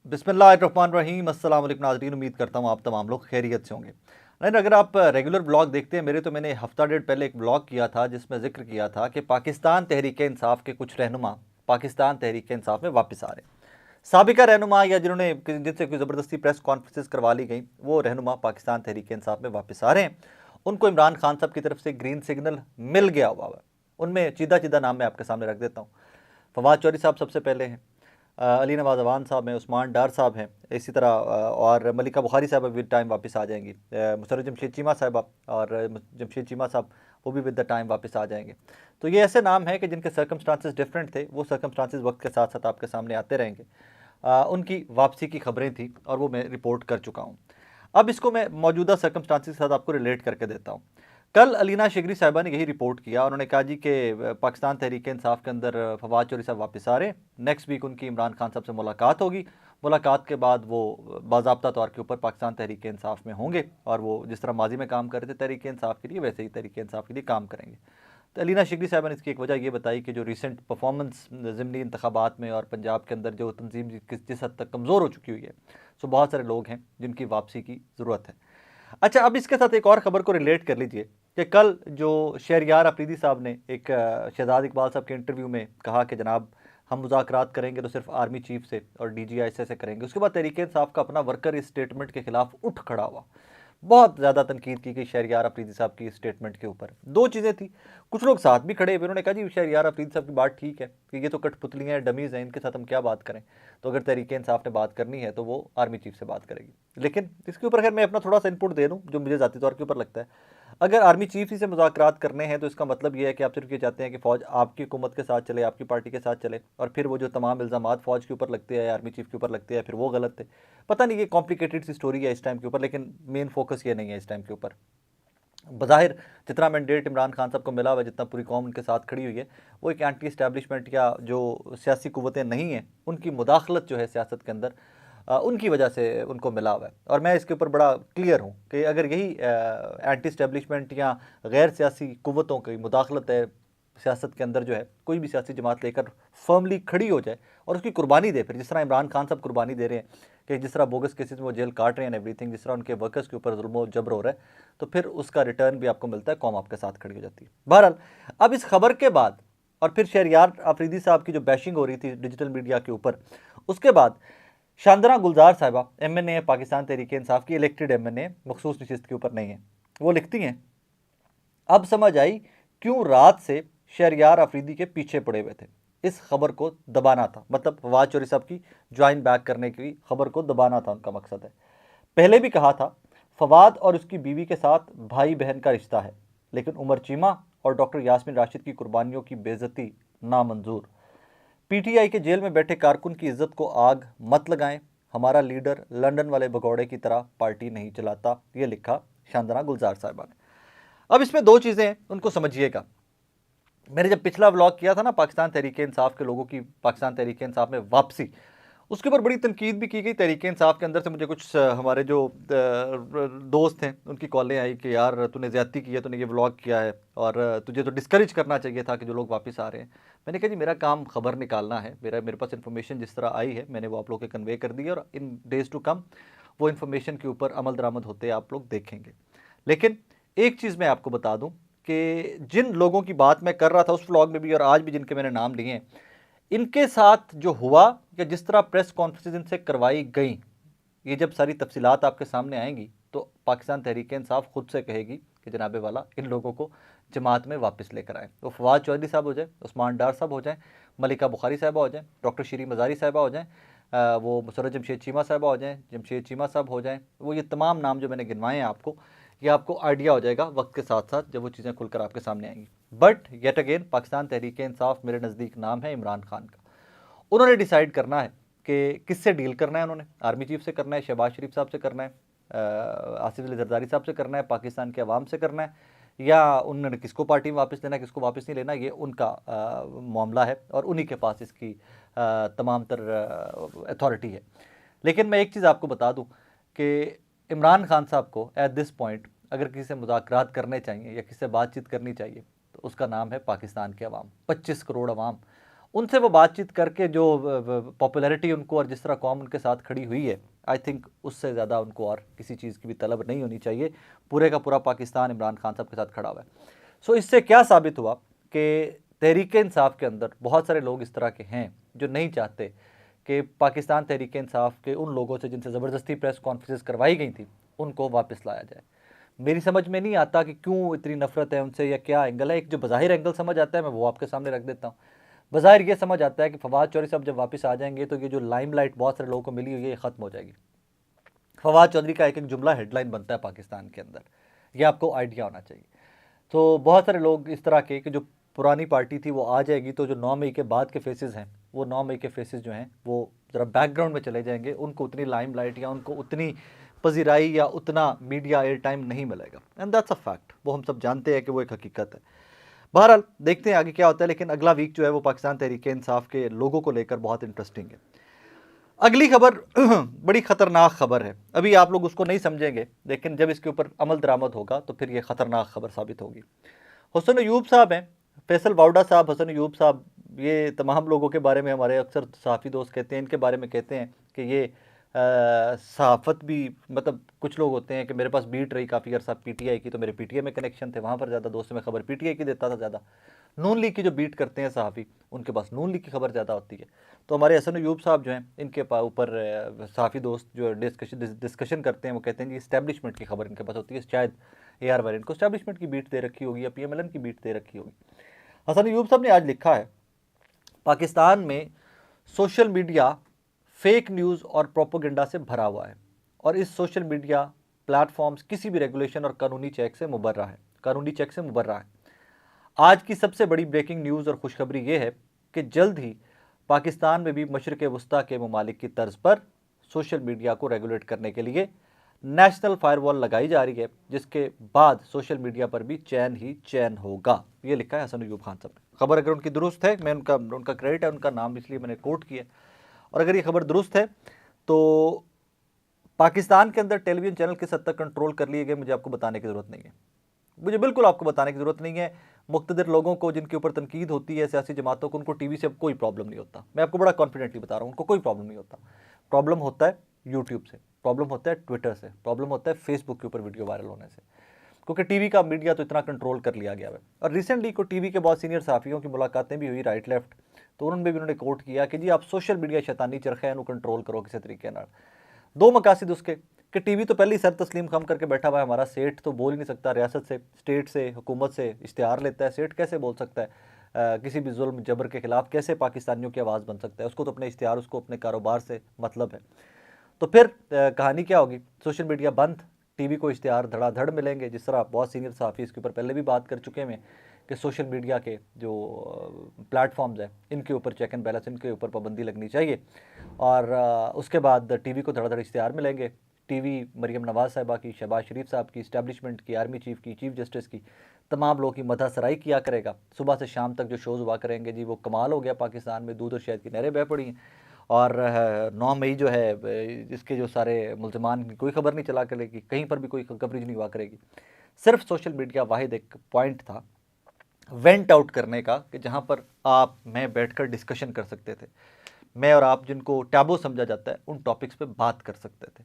बिस्मिल्लाहिर्रहमानिर्रहीम। अस्सलाम वालेकुम नाज़रीन, उम्मीद करता हूँ आप तमाम लोग खैरियत से होंगे। नहीं, अगर आप रेगुलर ब्लॉग देखते हैं मेरे, तो मैंने हफ्ता डेढ़ पहले एक ब्लॉग किया था जिसमें जिक्र किया था कि पाकिस्तान तहरीक इंसाफ के कुछ रहनुमा पाकिस्तान तहरीक इंसाफ में वापस आ रहे हैं। साबिका रहनुमा या जिन्होंने जिनसे कोई ज़बरदस्ती प्रेस कॉन्फ्रेंसेस करवा ली गई, वो रहनुमा पाकिस्तान तहरीक इंसाफ में वापस आ रहे हैं। उनको इमरान खान साहब की तरफ से ग्रीन सिग्नल मिल गया हुआ है। उनमें चीदा चीदा नाम मैं आपके सामने रख देता हूँ। फवाद चौधरी साहब सबसे पहले हैं, अली नवाज अवान साहब हैं, उस्मान डार साहब हैं, इसी तरह और मलिका बुखारी साहब विद टाइम वापस आ जाएंगी। मुसर्रत जमशेद चीमा साहबा और जमशेद चीमा साहब वो भी विद द टाइम वापस आ जाएंगे। तो ये ऐसे नाम हैं कि जिनके सर्कमस्टांसेस डिफरेंट थे, वो सर्कमस्टांसेस वक्त के साथ साथ आपके सामने आते रहेंगे। उनकी वापसी की खबरें थी और वो मैं रिपोर्ट कर चुका हूँ। अब इसको मैं मौजूदा सर्कमस्टांसेस के साथ आपको रिलेट करके देता हूँ। कल अलीना शिगरी साहिबा ने यही रिपोर्ट किया। उन्होंने कहा जी कि पाकिस्तान तहरीक इंसाफ के अंदर फवाद चौधरी साहब वापस आ रहे हैं। नेक्स्ट वीक उनकी इमरान खान साहब से मुलाकात होगी। मुलाकात के बाद वो बाज़ाब्ता तौर के ऊपर पाकिस्तान तहरीक इंसाफ में होंगे और वो जिस तरह माजी में काम कर रहे थे तहरीक इंसाफ के लिए, वैसे ही तहरीक इंसाफ के लिए काम करेंगे। तो अलीना शिगरी साहिबा ने इसकी एक वजह ये बताई कि जो रिसेंट परफॉर्मेंस ज़िमनी इंतखाबात में और पंजाब के अंदर जो तंजीम जिस हद तक कमज़ोर हो चुकी हुई है, सो बहुत सारे लोग हैं जिनकी वापसी की ज़रूरत है। अच्छा, अब इसके साथ एक और ख़बर को रिलेट कर लीजिए कि कल जो शहरयार अफरीदी साहब ने एक शहजाद इकबाल साहब के इंटरव्यू में कहा कि जनाब हम मुज़ाकरात करेंगे तो सिर्फ आर्मी चीफ से और DGI से करेंगे। उसके बाद तहरीक इंसाफ का अपना वर्कर इस स्टेटमेंट के खिलाफ उठ खड़ा हुआ। बहुत ज़्यादा तनकीद की गई शहरयार अफरीदी साहब की स्टेटमेंट के ऊपर। दो चीज़ें थी, कुछ लोग साथ भी खड़े हुए, उन्होंने कहा जी शहरयार अफरीदी साहब की बात ठीक है कि ये तो कठपुतलियाँ हैं, डमीज़ हैं, इनके साथ हम क्या बात करें। तो अगर तहरीक इंसाफ ने बात करनी है तो वो आर्मी चीफ से बात करेगी। लेकिन इसके ऊपर खैर मैं अपना थोड़ा सा इनपुट दे दूँ जो मुझे ज़ाती तौर के ऊपर लगता है। अगर आर्मी चीफ ही से मुज़ाकरात करने हैं तो इसका मतलब ये है कि आप सिर्फ ये चाहते हैं कि फ़ौज आपकी हुकूमत के साथ चले, आपकी पार्टी के साथ चले, और फिर वो जो तमाम इल्ज़ामात फ़ौज के ऊपर लगते हैं, आर्मी चीफ के ऊपर लगते हैं, फिर वो गलत थे। पता नहीं, ये कॉम्प्लिकेटेड सी स्टोरी है इस टाइम के ऊपर, लेकिन मेन फोकस ये नहीं है इस टाइम के ऊपर। बज़ाहिर जितना मैंडेट इमरान खान साहब को मिला हुआ है, जितना पूरी कौम उनके साथ खड़ी हुई है, वो एक एंटी इस्टेब्लिशमेंट या जो सियासी कुव्वतें नहीं हैं उनकी मुदाखलत जो है सियासत के अंदर, उनकी वजह से उनको मिला हुआ है। और मैं इसके ऊपर बड़ा क्लियर हूँ कि अगर यही एंटी इस्टेब्लिशमेंट या गैर सियासी कुव्वतों की मुदाखलत है सियासत के अंदर, जो है कोई भी सियासी जमात लेकर फर्मली खड़ी हो जाए और उसकी कुर्बानी दे, फिर जिस तरह इमरान खान साहब कुर्बानी दे रहे हैं कि जिस तरह बोगस केसेस में वो जेल काट रहे हैं एवरीथिंग, जिस तरह उनके वर्कर्स के ऊपर जुल्म और जबर हो रहा है, तो फिर उसका रिटर्न भी आपको मिलता है, कौम आपके साथ खड़ी हो जाती है। बहरहाल, अब इस खबर के बाद और फिर शहरयार अफरीदी साहब की जो बैशिंग हो रही थी डिजिटल मीडिया के ऊपर, उसके बाद शांदना गुलजार साहिबा MNA है पाकिस्तान तहरीक इंसाफ की, इलेक्टेड MNA, मखसूस नशिस्त के ऊपर नहीं है। वो लिखती हैं, अब समझ आई क्यों रात से शहरयार अफरीदी के पीछे पड़े हुए थे। इस खबर को दबाना था, मतलब फवाद चौधरी साहब की ज्वाइन बैक करने की खबर को दबाना था उनका मकसद है। पहले भी कहा था फवाद और उसकी बीवी के साथ भाई बहन का रिश्ता है, लेकिन उमर चीमा और डॉक्टर यास्मीन राशिद की कुर्बानियों की बेइज्जती नामंजूर। PTI के जेल में बैठे कारकुन की इज्जत को आग मत लगाएं, हमारा लीडर लंदन वाले भगौड़े की तरह पार्टी नहीं चलाता। ये लिखा शांदना गुलजार साहिबा ने। अब इसमें दो चीज़ें हैं, उनको समझिएगा। मैंने जब पिछला व्लॉग किया था ना पाकिस्तान तहरीक इंसाफ के लोगों की पाकिस्तान तहरीक इंसाफ में वापसी, उसके ऊपर बड़ी तनकीद भी की गई। तहरीक इंसाफ के अंदर से मुझे कुछ हमारे जो दोस्त हैं उनकी कॉलें आई कि यार तूने ज़्यादती की है, तूने ये व्लॉग किया है और तुझे तो डिस्करेज करना चाहिए था कि जो लोग वापस आ रहे हैं। मैंने कहा जी मेरा काम खबर निकालना है, मेरे पास इन्फॉर्मेशन जिस तरह आई है मैंने वो आप लोग के कन्वे कर दी है, और इन डेज़ टू कम वो इन्फॉर्मेशन के ऊपर अमल दरामद होते आप लोग देखेंगे। लेकिन एक चीज़ मैं आपको बता दूं कि जिन लोगों की बात मैं कर रहा था उस व्लॉग में भी और आज भी, जिनके मैंने नाम लिए हैं, इनके साथ जो हुआ या जिस तरह प्रेस कॉन्फ्रेंस इनसे करवाई गई, ये जब सारी तफसीलात आपके सामने आएंगी तो पाकिस्तान तहरीक इंसाफ खुद से कहेगी कि जनाबे वाला इन लोगों को जमात में वापस लेकर आए। तो फवाद चौधरी साहब हो जाए, उस्मान डार साहब हो जाए, मलिका बुखारी साहबा हो जाए, डॉक्टर शीरी मज़ारी साहबा हो जाए, वो मुसर्रत जमशेद चीमा साहबा हो जाए, जमशेद चीमा साहब हो जाए, वो ये तमाम नाम जो मैंने गिनवाए हैं आपको, ये आपको आइडिया हो जाएगा वक्त के साथ साथ जब वो चीज़ें खुलकर आपके सामने आएंगी। But yet again Pakistan Tehreek Insaf मेरे नज़दीक नाम है इमरान खान का। उन्होंने डिसाइड करना है कि किससे डील करना है। उन्होंने आर्मी चीफ से करना है, शहबाज शरीफ साहब से करना है, आसिफ अली जरदारी साहब से करना है, पाकिस्तान के अवाम से करना है, या उन्होंने किसको पार्टी में वापस लेना है, किसको वापस नहीं लेना, ये उनका मामला है और उन्हीं के पास इसकी तमाम तर अथॉरिटी है। लेकिन मैं एक चीज़ आपको बता दूं कि इमरान खान साहब को एट दिस पॉइंट अगर किसी से मुज़ाकरात करने चाहिए या किसी से बातचीत करनी चाहिए तो उसका नाम है पाकिस्तान के अवाम। 25 करोड़ अवाम उनसे वो बातचीत करके जो पॉपुलैरिटी उनको और जिस तरह कौम उनके साथ खड़ी हुई है, आई थिंक उससे ज़्यादा उनको और किसी चीज़ की भी तलब नहीं होनी चाहिए। पूरे का पूरा पाकिस्तान इमरान खान साहब के साथ खड़ा हुआ है। सो इससे क्या साबित हुआ कि तहरीक-ए-इंसाफ के अंदर बहुत सारे लोग इस तरह के हैं जो नहीं चाहते कि पाकिस्तान तहरीक-ए-इंसाफ के उन लोगों से जिनसे ज़बरदस्ती प्रेस कॉन्फ्रेंसेस करवाई गई थी उनको वापस लाया जाए। मेरी समझ में नहीं आता कि क्यों इतनी नफरत है उनसे या क्या एंगल है। एक जो बज़ाहिर एंगल समझ आता है मैं वो आपके सामने रख देता हूँ। बज़ाहिर ये समझ आता है कि फवाद चौधरी साहब जब वापस आ जाएंगे तो ये जो लाइमलाइट बहुत सारे लोगों को मिली हुई है ये ख़त्म हो जाएगी। फवाद चौधरी का एक एक जुमला हेडलाइन बनता है पाकिस्तान के अंदर, ये आपको आइडिया होना चाहिए। तो बहुत सारे लोग इस तरह के कि जो पुरानी पार्टी थी वो आ जाएगी तो जो 9 मई के बाद के फेसेस हैं वो 9 मई के फेसेस जो हैं वो ज़रा बैकग्राउंड में चले जाएंगे, उनको उतनी लाइमलाइट या उनको उतनी पजीराई या उतना मीडिया एयर टाइम नहीं मिलेगा। एंड दैट्स अ फैक्ट, वो हम सब जानते हैं कि वो एक हकीकत है। बहरहाल देखते हैं आगे क्या होता है, लेकिन अगला वीक जो है वो पाकिस्तान तहरीक-ए-इंसाफ के लोगों को लेकर बहुत इंटरेस्टिंग है। अगली खबर बड़ी ख़तरनाक खबर है, अभी आप लोग उसको नहीं समझेंगे लेकिन जब इसके ऊपर अमल दरामद होगा तो फिर ये ख़तरनाक खबर साबित होगी। हुसैन अयूब साहब हैं, फैसल वाउडा साहब, हुसैन अयूब साहब, ये तमाम लोगों के बारे में हमारे अक्सर सहाफ़ी दोस्त कहते हैं, इनके बारे में कहते हैं कि ये सहाफ़त भी, मतलब कुछ लोग होते हैं कि मेरे पास बीट रही काफ़ी अर्सा पीटीआई की, तो मेरे पीटीआई में कनेक्शन थे, वहाँ पर ज़्यादा दोस्तों में खबर पीटीआई की देता था ज़्यादा। नून लीग की जो बीट करते हैं सहाफ़ी उनके पास नून लीग की खबर ज़्यादा होती है। तो हमारे हसन अयूब साहब जो हैं इनके ऊपर सहाफ़ी दोस्त जो डिस्कशन करते हैं वो कहते हैं जी इस्टेब्लिशमेंट की खबर इनके पास होती है, शायद AR वायरन को इस्टेब्लिशमेंट की बीट दे रखी होगी या PMLN की बीट दे रखी होगी। हसन अयूब साहब ने आज लिखा है पाकिस्तान में सोशल मीडिया फेक न्यूज़ और प्रोपोगेंडा से भरा हुआ है और इस सोशल मीडिया प्लेटफॉर्म्स किसी भी रेगुलेशन और कानूनी चेक से मुबर्रा है। आज की सबसे बड़ी ब्रेकिंग न्यूज़ और खुशखबरी ये है कि जल्द ही पाकिस्तान में भी मशरिक़ वस्ता के ममालिक की तर्ज पर सोशल मीडिया को रेगुलेट करने के लिए नेशनल फायरवॉल लगाई जा रही है, जिसके बाद सोशल मीडिया पर भी चैन ही चैन होगा। ये लिखा है हसन अयूब खान साहब ने। खबर अगर उनकी दुरुस्त है, मैं उनका क्रेडिट है, उनका नाम इसलिए मैंने कोट किया, और अगर ये खबर दुरुस्त है तो पाकिस्तान के अंदर टेलीविज़न चैनल किस हद तक कंट्रोल कर लिए गए मुझे आपको बताने की ज़रूरत नहीं है, मुझे बिल्कुल आपको बताने की ज़रूरत नहीं है। मुक़्तदिर लोगों को जिनके ऊपर तनकीद होती है, सियासी जमातों को, उनको टीवी से अब कोई प्रॉब्लम नहीं होता। मैं आपको बड़ा कॉन्फिडेंटली बता रहा हूँ, उनको कोई प्रॉब्लम नहीं होता। प्रॉब्लम होता है यूट्यूब से, प्रॉब्लम होता है ट्विटर से, प्रॉब्लम होता है फेसबुक के ऊपर वीडियो वायरल होने से, क्योंकि टीवी का मीडिया तो इतना कंट्रोल कर लिया गया है। और रिसेंटली को टीवी के बहुत सीनियर सहाफ़ियों की मुलाकातें भी हुई राइट लेफ्ट, तो उन्होंने भी उन्होंने कोट किया कि जी आप सोशल मीडिया शैतानी चरखे कंट्रोल करो किसी तरीके नाल। दो मकासद उसके कि टीवी तो पहले ही सर तस्लीम खम करके बैठा हुआ है, हमारा सेठ तो बोल ही नहीं सकता, रियासत से, स्टेट से, हुकूमत से इश्तिहार लेता है, सेठ कैसे बोल सकता है किसी भी जुल्म जबर के खिलाफ, कैसे पाकिस्तानियों की आवाज़ बन सकता है, उसको तो अपने इश्तिहार, उसको अपने कारोबार से मतलब है। तो फिर कहानी क्या होगी, सोशल मीडिया बंद, टीवी को इश्तिहार धड़ाधड़ मिलेंगे, जिस तरह बहुत सीनियर सहाफ़ी इसके ऊपर पहले भी बात कर चुके हैं कि सोशल मीडिया के जो प्लेटफॉर्म्स हैं इनके ऊपर चेक एंड बैलेंस, इनके ऊपर पाबंदी लगनी चाहिए, और उसके बाद टीवी को धड़ाधड़ इश्तिहार मिलेंगे। टीवी मरीम नवाज़ साहिबा की, शहबाज शरीफ साहब की, इस्टेब्लिशमेंट की, आर्मी चीफ़ की, चीफ जस्टिस की, तमाम लोगों की मदह सराई किया करेगा। सुबह से शाम तक जो शोज़ हुआ करेंगे जी वो कमाल हो गया, पाकिस्तान में दूध और शहद की नहरें बह पड़ी हैं। और 9 मई जो है इसके जो सारे मुल्ज़िमान की कोई खबर नहीं चला करेगी, कहीं पर भी कोई कवरेज नहीं हुआ करेगी। सिर्फ सोशल मीडिया वाहिद एक पॉइंट था वेंट आउट करने का कि जहाँ पर आप मैं बैठकर डिस्कशन कर सकते थे, मैं और आप जिनको टैबू समझा जाता है उन टॉपिक्स पे बात कर सकते थे।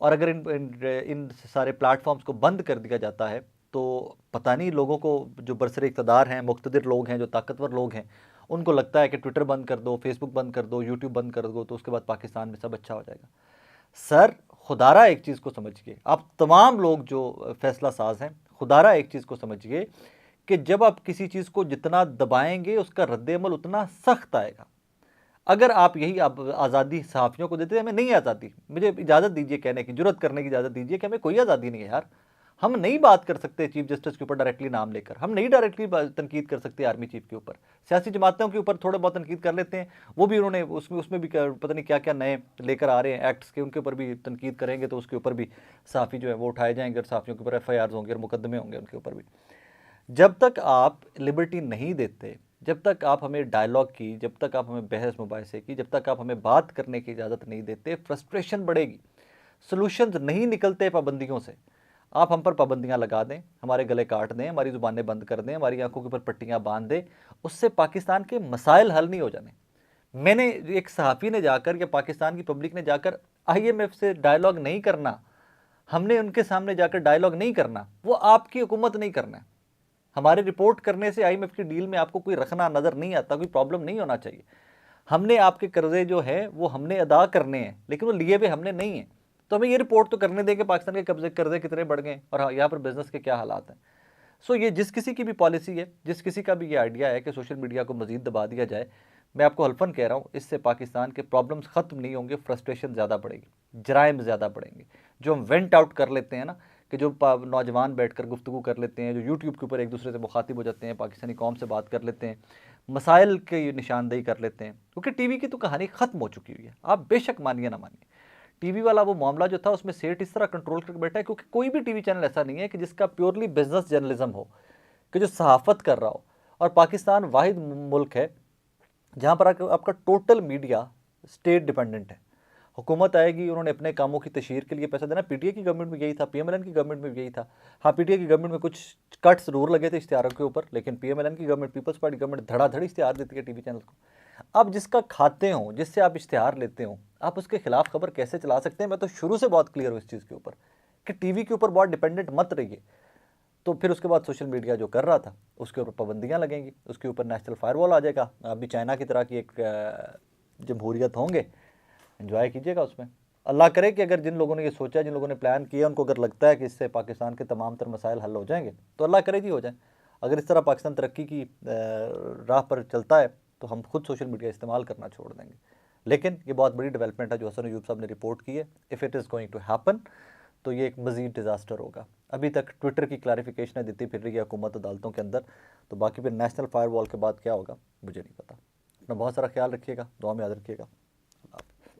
और अगर इन सारे प्लेटफॉर्म्स को बंद कर दिया जाता है तो पता नहीं लोगों को, जो बरसर इक़्तिदार हैं, मुक़्तदिर लोग हैं, जो ताकतवर लोग हैं, उनको लगता है कि ट्विटर बंद कर दो, फेसबुक बंद कर दो, यूट्यूब बंद कर दो तो उसके बाद पाकिस्तान में सब अच्छा हो जाएगा। सर खुदारा एक चीज़ को समझिए, आप तमाम लोग जो फैसला साज हैं, खुदारा एक चीज़ को समझिए कि जब आप किसी चीज़ को जितना दबाएंगे उसका रद्द-ए-अमल उतना सख्त आएगा। अगर आप यही आप आज़ादी सहाफ़ियों को देते हैं, हमें नहीं आज़ादी, मुझे इजाज़त दीजिए कहने की, जुर्रत करने की इजाज़त दीजिए कि हमें कोई आज़ादी नहीं है यार, हम नहीं बात कर सकते चीफ जस्टिस के ऊपर डायरेक्टली नाम लेकर, हम नहीं डायरेक्टली तनकीद कर सकते आर्मी चीफ के ऊपर, सियासी जमातों के ऊपर थोड़ा बहुत तनकीद कर लेते हैं, वो भी उन्होंने उसमें भी पता नहीं क्या क्या नए लेकर आ रहे हैं एक्ट्स के, उनके ऊपर भी तनकीद करेंगे तो उसके ऊपर भी सहाफ़ी जो है वो उठाए जाएंगे और सहाफ़ियों के ऊपर FIRs होंगे और मुकदमे होंगे उनके ऊपर भी। जब तक आप लिबर्टी नहीं देते, जब तक आप हमें डायलॉग की, जब तक आप हमें बहस मुबाहिसे की, जब तक आप हमें बात करने की इजाज़त नहीं देते, फ्रस्ट्रेशन बढ़ेगी, सॉल्यूशंस नहीं निकलते पाबंदियों से। आप हम पर पाबंदियां लगा दें, हमारे गले काट दें, हमारी ज़ुबानें बंद कर दें, हमारी आंखों के ऊपर पट्टियां बांध दें, उससे पाकिस्तान के मसाइल हल नहीं हो जाने। मैंने एक सहाफ़ी ने जाकर या पाकिस्तान की पब्लिक ने जाकर IMF से डायलॉग नहीं करना, हमने उनके सामने जाकर डायलॉग नहीं करना, वो आपकी हुकूमत नहीं करना है। हमारे रिपोर्ट करने से IMF की डील में आपको कोई रखना नज़र नहीं आता, कोई प्रॉब्लम नहीं होना चाहिए। हमने आपके कर्जे जो है वो हमने अदा करने हैं, लेकिन वो लिए हुए हमने नहीं है। तो हमें ये रिपोर्ट तो करने दें कि पाकिस्तान के कर्जे कितने बढ़ गए और यहाँ पर बिजनेस के क्या हालात हैं। सो ये जिस किसी की भी पॉलिसी है, जिस किसी का भी ये आइडिया है कि सोशल मीडिया को मजीद दबा दिया जाए, मैं आपको हल्फन कह रहा हूँ, इससे पाकिस्तान के प्रॉब्लम्स ख़त्म नहीं होंगे, फ्रस्ट्रेशन ज़्यादा बढ़ेगी, जराइम ज़्यादा बढ़ेंगे। जो हम वेंट आउट कर लेते हैं ना, कि जो नौजवान बैठकर गुफ्तगू कर लेते हैं, जो यूट्यूब के ऊपर एक दूसरे से मुखातिब हो जाते हैं, पाकिस्तानी कौम से बात कर लेते हैं, मसाइल की निशानदेही कर लेते हैं, क्योंकि टीवी की तो कहानी ख़त्म हो चुकी हुई है। आप बेशक मानिए ना मानिए, टीवी वाला वो मामला जो था उसमें सेठ इस तरह कंट्रोल करके बैठा है, क्योंकि कोई भी टीवी चैनल ऐसा नहीं है कि जिसका प्योरली बिजनेस जर्नलिज्म हो, कि जो सहाफ़त कर रहा हो। और पाकिस्तान वाहिद मुल्क है जहाँ पर आपका टोटल मीडिया स्टेट डिपेंडेंट है। हुकूमत आएगी, उन्होंने अपने कामों की तशहीर के लिए पैसा देना। PTI की गवर्नमेंट में यही था, PMLN की गवर्नमेंट में यही था। हाँ, PTI की गवर्नमेंट में कुछ कट्स जरूर लगे थे इश्तिहारों के ऊपर, लेकिन PMLN की गवर्नमेंट, पीपल्स पार्टी गवर्नमेंट धड़ाधड़ इश्तिहार देती है टीवी चैनल को। अब जिसका खाते हो, जिससे आप इश्तिहार लेते हो, आप उसके खिलाफ खबर कैसे चला सकते हैं? मैं तो शुरू से बहुत क्लियर हूँ इस चीज़ के ऊपर कि टीवी के ऊपर बहुत डिपेंडेंट मत रहिए। तो फिर उसके बाद सोशल मीडिया जो कर रहा था उसके ऊपर पाबंदियाँ लगेंगी, उसके ऊपर नेशनल फायरवॉल आ जाएगा। अभी चाइना की तरह की एक जमहूरियत होंगे, एंजॉय कीजिएगा उसमें। अल्लाह करे कि अगर जिन लोगों ने ये सोचा, जिन लोगों ने प्लान किया, उनको अगर लगता है कि इससे पाकिस्तान के तमाम तर मसाइल हल हो जाएंगे, तो अल्लाह करे जी हो जाए। अगर इस तरह पाकिस्तान तरक्की की राह पर चलता है तो हम खुद सोशल मीडिया इस्तेमाल करना छोड़ देंगे। लेकिन ये बहुत बड़ी डेवलपमेंट है जो हसन अयूब साहब ने रिपोर्ट की है। If it is going to happen तो ये एक मज़ीद डिज़ास्टर होगा। अभी तक ट्विटर की क्लैरिफिकेशन देती फिर रही है हुकूमत अदालतों के अंदर, तो बाकी फिर नेशनल फायरवॉल के बाद क्या होगा मुझे नहीं पता। अपना बहुत सारा ख्याल रखिएगा, दुआ में याद रखिएगा।